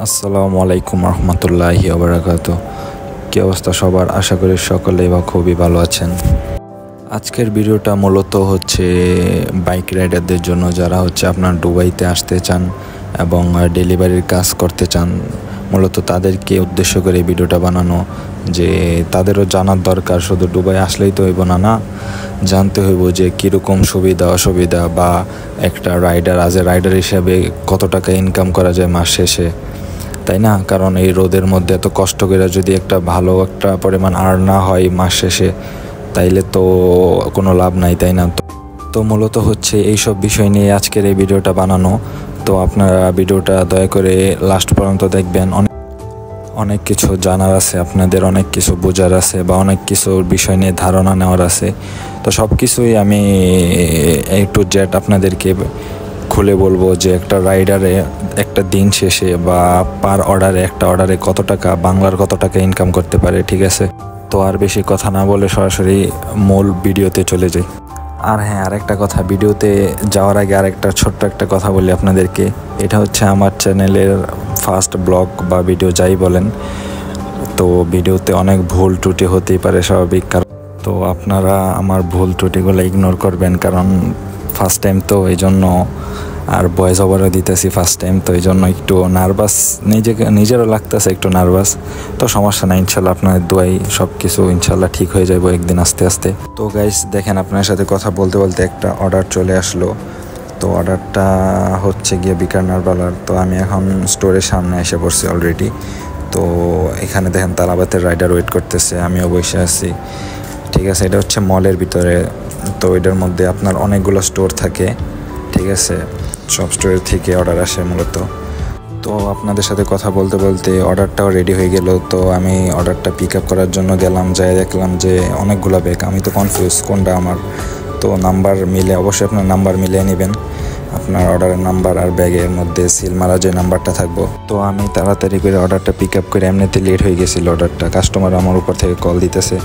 আসসালামু আলাইকুম রহমতুল্লাহি ওয়া বারাকাতুহু। কি অবস্থা সবার? আশা করি সকলেই খুবই ভালো আছেন। আজকের ভিডিওটা মূলত হচ্ছে বাইক রাইডারদের জন্য, যারা আপনার দুবাইতে আসতে চান এবং ডেলিভারির কাজ করতে চান। মূলত তাদেরকে উদ্দেশ্য করে এই ভিডিওটা বানানো, যে তাদেরও জানার দরকার, শুধু দুবাই আসলেই তো হইব না, জানতে হইব যে কীরকম সুবিধা অসুবিধা, বা একটা রাইডার রাইডার হিসাবে কত টাকা ইনকাম করা যায় মাস শেষে, তাই না? কারণ এই রোদের মধ্যে এত কষ্ট করে যদি একটা ভালো একটা পরিমাণ আর্ন না হয় মাস শেষে, তাইলে তো কোনো লাভ নাই, তাই না? তো মূলত এইসব বিষয় নিয়ে আজকের এই ভিডিওটা বানানো। তো আপনারা ভিডিওটা দয়া করে লাস্ট পর্যন্ত দেখবেন। অনেক কিছু জানার আছে আপনাদের, অনেক কিছু বোঝার আছে, বা অনেক কিছুর বিষয় নিয়ে ধারণা নেওয়ার আছে। তো সব কিছুই আমি একটু জেড আপনাদেরকে খুলে বলবো, যে একটা রাইডারে একটা দিন শেষে বা পার অর্ডারে কত টাকা, বাংলার কত টাকা ইনকাম করতে পারে, ঠিক আছে? তো আর বেশি কথা না বলে সরাসরি মূল ভিডিওতে চলে যাই। আর হ্যাঁ, আরেকটা কথা, ভিডিওতে যাওয়ার আগে আরেকটা ছোট্ট একটা কথা বলি আপনাদেরকে। এটা আমার চ্যানেলের ফার্স্ট ব্লগ বা ভিডিও যাই বলেন, তো ভিডিওতে অনেক ভুল ত্রুটি হতেই পারে, স্বাভাবিক। কারণ তো আপনারা আমার ভুল ত্রুটিগুলো ইগনোর করবেন, কারণ ফার্স্ট টাইম তো এই জন্য, আর ভয়েস ওভারও দিতেছি ফার্স্ট টাইম, তো এই জন্য একটু নার্ভাস, নিজেরও লাগতেছে একটু নার্ভাস। তো সমস্যা নাই, ইনশাল্লাহ আপনাদের দোয়াই সব কিছু ইনশাল্লাহ ঠিক হয়ে যাবো একদিন আস্তে আস্তে। তো গাইস দেখেন, আপনার সাথে কথা বলতে বলতে একটা অর্ডার চলে আসলো। তো অর্ডারটা গিয়ে বিকানার বালার। তো আমি এখন স্টোরের সামনে এসে পড়ছি অলরেডি। তো এখানে দেখেন তালাবাতের রাইডার ওয়েট করতেছে, আমিও বসে আছি, ঠিক আছে? এটা মলের ভিতরে। তো এটার মধ্যে আপনার অনেকগুলো স্টোর থাকে, ঠিক আছে? সব স্টোরের থেকে অর্ডার আসে মূলত। তো আপনাদের সাথে কথা বলতে বলতে অর্ডারটাও রেডি হয়ে গেল। তো আমি অর্ডারটা পিক আপ করার জন্য গেলাম, যাই দেখলাম যে অনেকগুলো ব্যাগ। আমি তো কনফিউজ কোনটা আমার। তো নাম্বার মিলে, অবশ্যই আপনার নাম্বার মিলিয়ে নেবেন, আপনার অর্ডারের নাম্বার আর ব্যাগের মধ্যে সিল মারা যে নাম্বারটা থাকবো। তো আমি তাড়াতাড়ি করে অর্ডারটা পিক আপ করে, এমনিতে লেট হয়ে গেছিলো অর্ডারটা, কাস্টমার আমার উপর থেকে কল দিতেছে।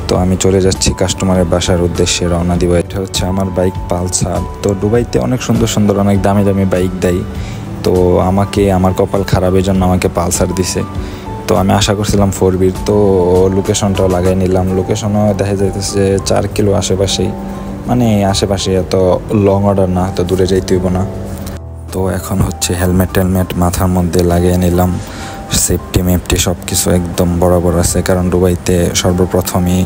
তো আমি চলে যাচ্ছি কাস্টমারের বাসার উদ্দেশ্যে, রওনা দিব। এটা আমার বাইক পালসার। তো দুবাইতে অনেক সুন্দর সুন্দর অনেক দামি দামি বাইক দেয়। তো আমার কপাল খারাপের জন্য আমাকে পালসার দিছে। তো আমি আশা করছিলাম 4B। তো লোকেশনটাও লাগাই নিলাম, লোকেশনও দেখা যাইতেছে 4 কিলো আশেপাশেই, মানে আশেপাশে, এত লং অর্ডার না, তো দূরে যাইতে হইব না। তো এখন হেলমেট মাথার মধ্যে লাগিয়ে নিলাম, সেফটি সব কিছু একদম বরাবর আছে। কারণ দুবাইতে সর্বপ্রথমই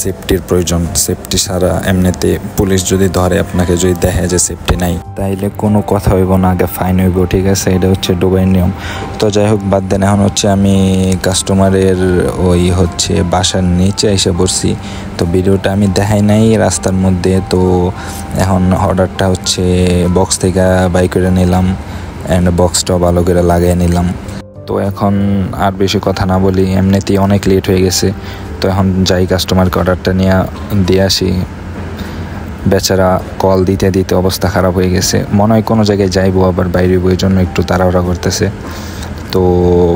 সেফটির প্রয়োজন। সেফটি ছাড়া এমনিতে পুলিশ যদি ধরে, আপনাকে যদি দেখে যে সেফটি নাই, তাইলে কোনো কথা হইব না, আগে ফাইন হইব, ঠিক আছে? এটা দুবাইয়ের নিয়ম। তো যাই হোক, বাদ দেন। এখন আমি কাস্টমারের বাসার নিচে এসে পড়ছি। তো ভিডিওটা আমি দেখাই নাই রাস্তার মধ্যে। তো এখন অর্ডারটা বক্স থেকে বাই করে নিলাম, অ্যান্ড বক্সটাও ভালো করে লাগিয়ে নিলাম। তো এখন আর বেশি কথা না বলি, এমনিতেই অনেক লেট হয়ে গেছে। তো এখন যাই, কাস্টমারকে অর্ডারটা দিয়ে আসি। বেচারা কল দিতে দিতে অবস্থা খারাপ হয়ে গেছে, মনে হয় কোনো জায়গায় যাইবো, আবার বাইরে ওই জন্য একটু তাড়াহুড়া করতেছে। তো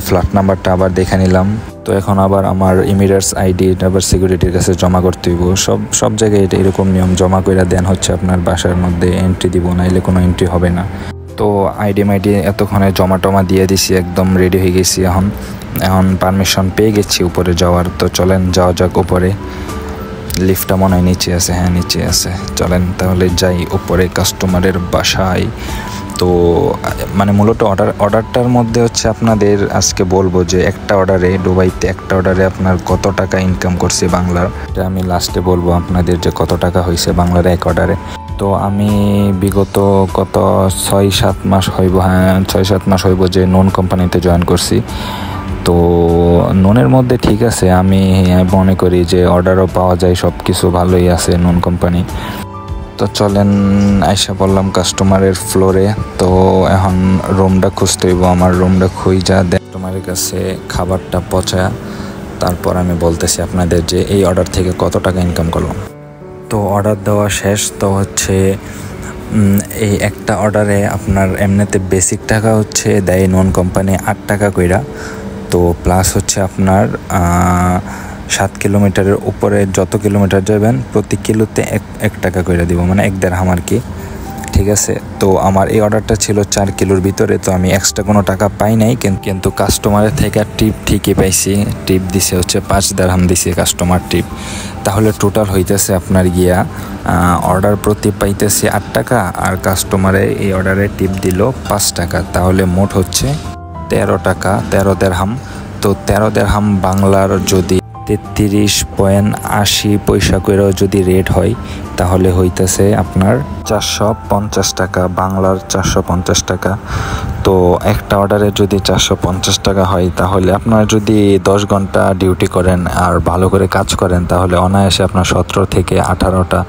ফ্ল্যাট নাম্বারটা আবার দেখে নিলাম। তো এখন আবার আমার ইমিরেটস আইডি আবার সিকিউরিটির কাছে জমা করতে হইব। সব জায়গায় এটা এরকম নিয়ম, জমা করে দেন আপনার বাসার মধ্যে এন্ট্রি দিব, নাইলে কোনো এন্ট্রি হবে না। তো আইডি এতক্ষণে জমা দিয়ে দিছি, একদম রেডি হয়ে গেছি। এখন পারমিশন পেয়ে গেছি উপরে যাওয়ার। তো চলেন যাওয়া যাক উপরে। লিফটটা মনে হয় নিচে আছে, হ্যাঁ নিচে আছে। চলেন তাহলে যাই উপরে কাস্টমারের বাসায়। তো মূলত অর্ডারটার মধ্যে আপনাদের আজকে বলবো যে একটা অর্ডারে, দুবাইতে একটা অর্ডারে আপনার কত টাকা ইনকাম করছে বাংলার। এটা আমি লাস্টে বলবো আপনাদের যে কত টাকা হয়েছে বাংলার এক অর্ডারে। তো আমি বিগত 6-7 মাস হইব, হ্যাঁ 6-7 মাস হইব যে নন কোম্পানিতে জয়েন করছি। তো ননের মধ্যে ঠিক আছে, আমি মনে করি যে অর্ডারও পাওয়া যায়, সব কিছু ভালোই আছে নন কোম্পানি। তো চলেন আইসা বললাম কাস্টমারের ফ্লোরে। তো এখন রুমটা খুঁজতে হইব, আমার রুমটা খুঁজা কাস্টমারের কাছে খাবারটা পচা, তারপর আমি বলতেছি আপনাদের যে এই অর্ডার থেকে কত টাকা ইনকাম করলাম। তো অর্ডার দেওয়া শেষ। তো এই একটা অর্ডারে আপনার এমনিতে বেসিক টাকা দেয় নন কোম্পানি 8 টাকা কইরা। তো প্লাস আপনার 7 কিলোমিটারের উপরে যত কিলোমিটার যাবেন প্রতি কিলোতে 1 টাকা করে দিব, মানে 1 দেড়হাম আর কি, ঠিক ঠিক আছে। তো আমার এই অর্ডারটা ছিল 4 কিলোর ভিতরে, তো আমি এক্সট্রা কোনো টাকা পাই নাই, কিন্তু কাস্টমারের থেকে টিপ ঠিকই পাইছি। টিপ দিছে হচ্ছে 5 দিরহাম দিছে কাস্টমার টিপ। তাহলে টোটাল হইতেছে আপনার গিয়া অর্ডার প্রতি পাইতেছি 8 টাকা, আর কাস্টমারে এই অর্ডারে টিপ দিল 5 টাকা। তাহলে মোট হচ্ছে 13 টাকা, 13 দিরহাম। তো 13 দিরহাম বাংলার যদি 33.80 করেও যদি রেট হয়, তাহলে হইতেছে আপনার 450 টাকা, বাংলার 450 টাকা। তো একটা অর্ডারে যদি 450 টাকা হয়, তাহলে আপনার যদি 10 ঘন্টা ডিউটি করেন আর ভালো করে কাজ করেন, তাহলে অনায়াসে আপনার 17 থেকে 18টা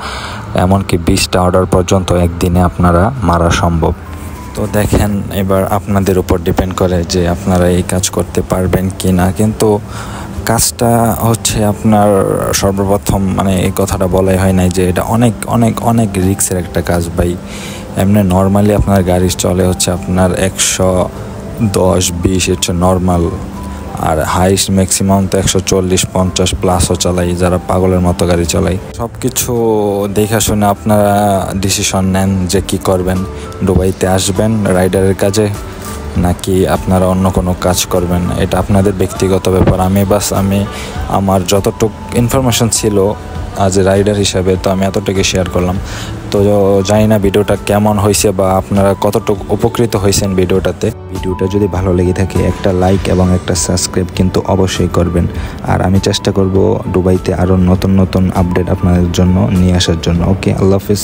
এমনকি 20টা অর্ডার পর্যন্ত একদিনে আপনারা মারা সম্ভব। তো দেখেন, এবার আপনাদের উপর ডিপেন্ড করে যে আপনারা এই কাজ করতে পারবেন কি না। কিন্তু কাজটা হচ্ছে আপনার সর্বপ্রথম এই কথাটা বলাই হয় নাই যে এটা অনেক অনেক অনেক রিস্কের একটা কাজ ভাই। এমনি নর্মালি আপনার গাড়ি চলে হচ্ছে আপনার 110-20 হচ্ছে নর্মাল, আর হাইস্ট ম্যাক্সিমাম তো 140-50 প্লাসও চালাই, যারা পাগলের মতো গাড়ি চালাই। সব কিছু দেখা শুনে আপনারা ডিসিশন নেন যে কি করবেন। দুবাইতে আসবেন রাইডারের কাজে, নাকি আপনারা অন্য কোনো কাজ করবেন, এটা আপনাদের ব্যক্তিগত ব্যাপার। আমি আমার যতটুকু ইনফরমেশন ছিল আজ রাইডার হিসাবে, তো আমি এতটুকু শেয়ার করলাম। তো জানি না ভিডিওটা কেমন হয়েছে বা আপনারা কতটুকু উপকৃত হয়েছেন ভিডিওটাতে। ভিডিওটা যদি ভালো লেগে থাকে, একটা লাইক এবং একটা সাবস্ক্রাইব কিন্তু অবশ্যই করবেন। আর আমি চেষ্টা করব দুবাইতে আরও নতুন নতুন আপডেট আপনাদের জন্য নিয়ে আসার জন্য। ওকে, আল্লাহ হাফিজ।